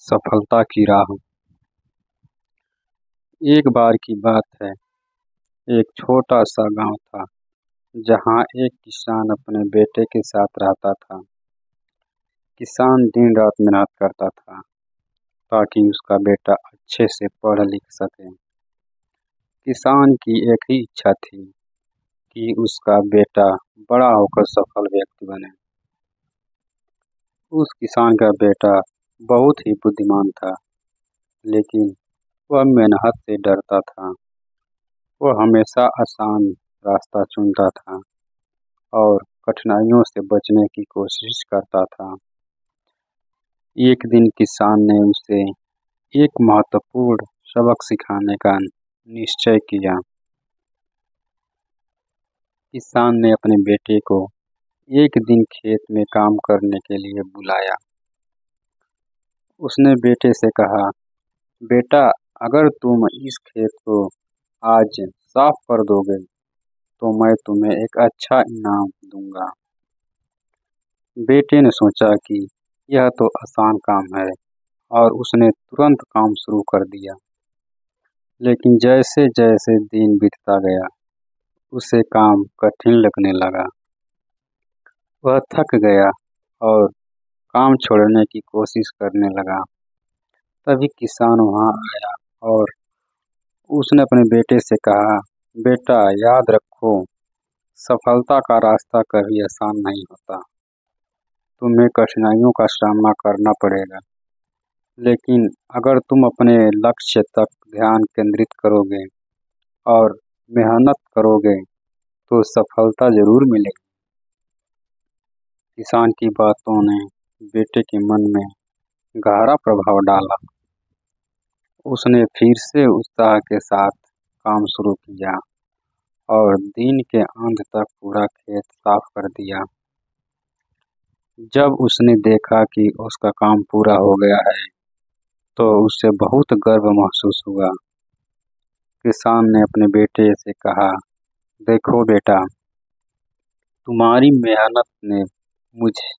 सफलता की राह। एक बार की बात है। एक छोटा सा गांव था जहां एक किसान अपने बेटे के साथ रहता था। किसान दिन रात मेहनत करता था ताकि उसका बेटा अच्छे से पढ़ लिख सके। किसान की एक ही इच्छा थी कि उसका बेटा बड़ा होकर सफल व्यक्ति बने। उस किसान का बेटा बहुत ही बुद्धिमान था, लेकिन वह मेहनत से डरता था। वह हमेशा आसान रास्ता चुनता था और कठिनाइयों से बचने की कोशिश करता था। एक दिन किसान ने उसे एक महत्वपूर्ण सबक सिखाने का निश्चय किया। किसान ने अपने बेटे को एक दिन खेत में काम करने के लिए बुलाया। उसने बेटे से कहा, बेटा, अगर तुम इस खेत को आज साफ कर दोगे तो मैं तुम्हें एक अच्छा इनाम दूंगा। बेटे ने सोचा कि यह तो आसान काम है और उसने तुरंत काम शुरू कर दिया। लेकिन जैसे जैसे दिन बीतता गया, उसे काम कठिन लगने लगा। वह थक गया और काम छोड़ने की कोशिश करने लगा। तभी किसान वहां आया और उसने अपने बेटे से कहा, बेटा, याद रखो, सफलता का रास्ता कभी आसान नहीं होता। तुम्हें कठिनाइयों का सामना करना पड़ेगा, लेकिन अगर तुम अपने लक्ष्य तक ध्यान केंद्रित करोगे और मेहनत करोगे तो सफलता जरूर मिलेगी। किसान की बातों ने बेटे के मन में गहरा प्रभाव डाला। उसने फिर से उत्साह के साथ काम शुरू किया और दिन के अंत तक पूरा खेत साफ कर दिया। जब उसने देखा कि उसका काम पूरा हो गया है, तो उसे बहुत गर्व महसूस हुआ। किसान ने अपने बेटे से कहा, देखो बेटा, तुम्हारी मेहनत ने मुझे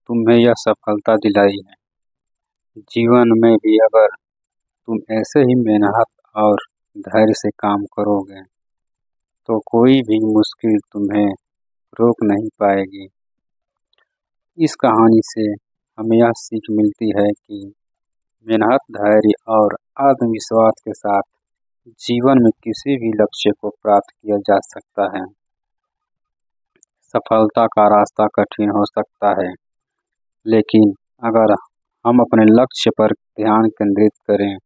तुम्हें यह सफलता दिलाई है। जीवन में भी अगर तुम ऐसे ही मेहनत और धैर्य से काम करोगे तो कोई भी मुश्किल तुम्हें रोक नहीं पाएगी। इस कहानी से हमें यह सीख मिलती है कि मेहनत, धैर्य और आत्मविश्वास के साथ जीवन में किसी भी लक्ष्य को प्राप्त किया जा सकता है। सफलता का रास्ता कठिन हो सकता है, लेकिन अगर हम अपने लक्ष्य पर ध्यान केंद्रित करें